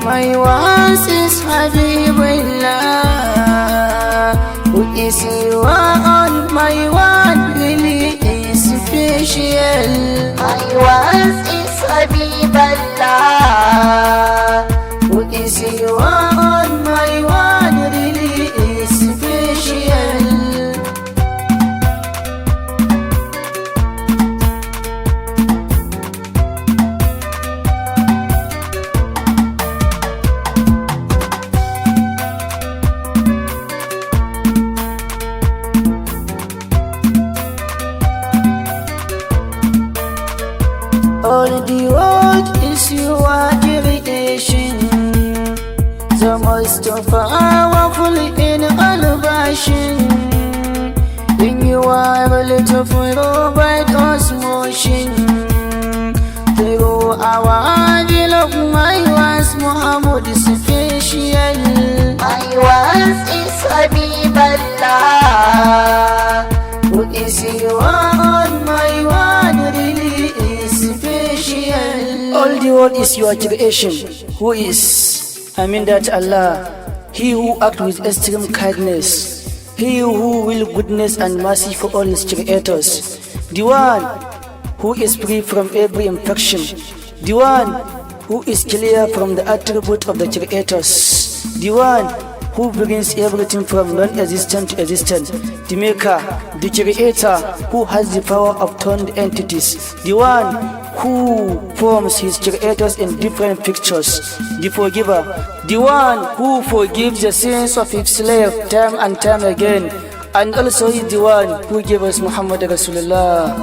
my once is Habibullah, who is you on my one really is special. My once is Habibullah, who is you on my one really is special. All the world is your creation, the most powerful in all version. In your will to provide us motion through our will of my was Muhammad special. My was is Habibullah, who is your my one really is special. All the world is your creation. Who is? I mean that Allah, He who acts with extreme kindness, He who will goodness and mercy for all His creators, the one who is free from every infection, the one who is clear from the attribute of the creators, the one who brings everything from non-existent to existent, the maker, the creator, who has the power of turned entities, the one who forms his creators in different pictures, the forgiver, the one who forgives the sins of his slave time and time again, and also is the one who gave us Muhammad Rasulullah.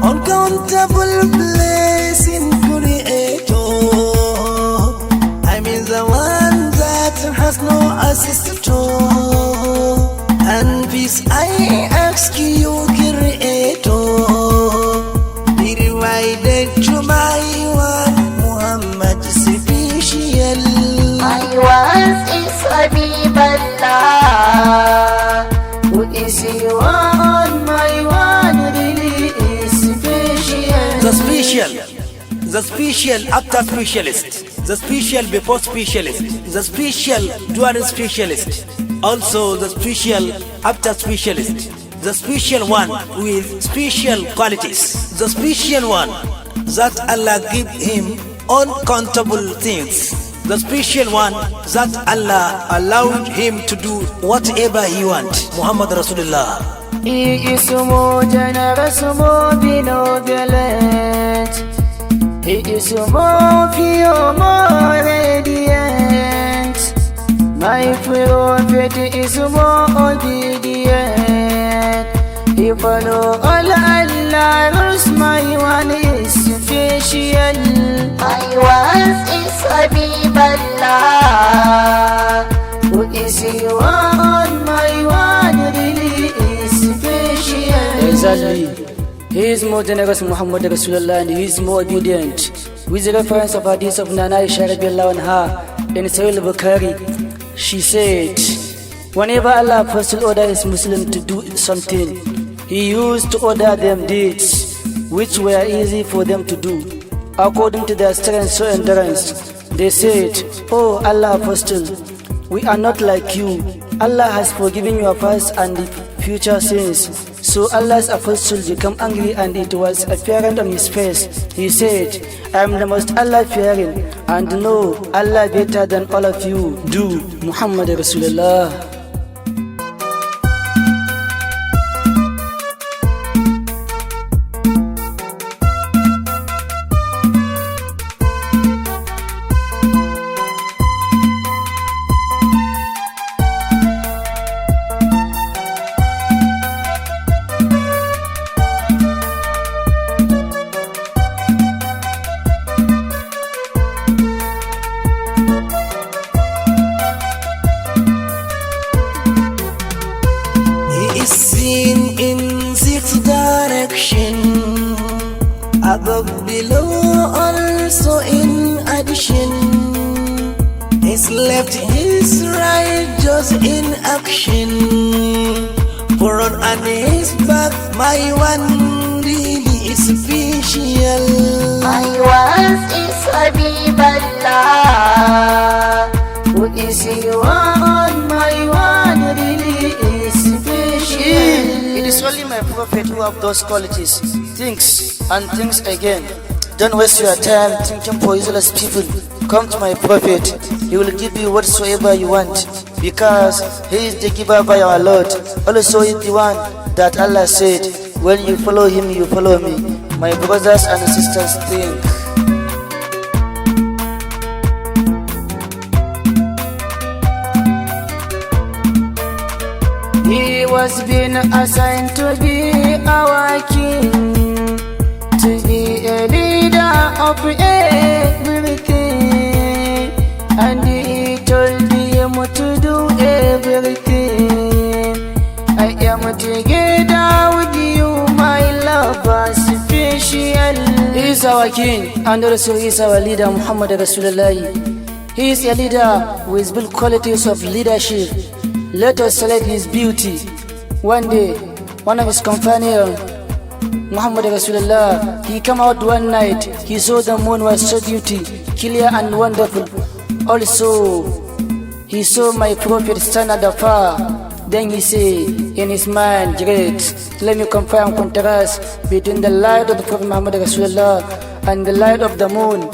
Uncountable blessing creator, I mean the one that has no assistor. And peace I ask you, creator, be divided to my one Muhammad special. My once is Habibullah, who is you on my one really is special. The special after specialist, the special before specialist, the special during specialist, also the special after specialist, the special one with special qualities, the special one that Allah give him uncountable things, the special one that Allah allowed him to do whatever he want, Muhammad Rasulullah. He is more generous, more benevolent. He is more pure, more radiant. My prophet is more obedient. He follow all Allah rules, my one is special. My one is Habibullah, who is you on my one really is special. Exactly. He is more generous, Muhammad Rasulullah, and he is more obedient. With the reference of hadith of Nana Aisha radiallahu anha in Sahih Bukhari, she said, whenever Allah first ordered his Muslim to do something, he used to order them deeds which were easy for them to do, according to their strength or endurance. They said, "Oh Allah Apostle, we are not like you. Allah has forgiven your past and the future sins." So Allah's apostle became angry, and it was apparent on his face. He said, "I am the most Allah-fearing, and know Allah better than all of you do." Muhammad Rasulullah. Seen in six direction, above, below, also in addition. His left, his right, just in action. front and his back, my one really is special. My one is Habiballah, who is your one, my one really is special. It is only my prophet who have those qualities. Thinks and thinks again. Don't waste your time thinking for useless people. Come to my prophet, he will give you whatsoever you want, because he is the giver by our Lord. Also he is the one that Allah said, when you follow him, you follow me. My brothers and sisters, think. He was being assigned to be our king, to be a leader of everything, and he told him to do everything. I am together with you, my lover, special. He is our king, and also he is our leader, Muhammad Rasulullah. He is a leader with built qualities of leadership. Let us select his beauty. One day, one of his companions, Muhammad Rasulullah, he came out one night. He saw the moon was so beauty, clear and wonderful. Also, he saw my prophet stand at the far. Then he said in his mind, great, let me compare and contrast between the light of the Prophet Muhammad Rasulullah and the light of the moon.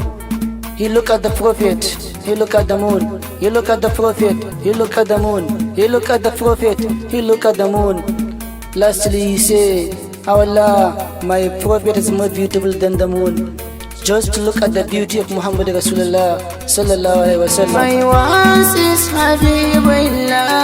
He looked at the prophet, he looked at the moon, he looked at the prophet, he looked at the moon, he looked at the prophet, he looked at the moon. Lastly he said, oh Allah, my prophet is more beautiful than the moon. Just to look at the beauty of Muhammad Rasulullah sallallahu alaihi wasallam. My once is Habiballah,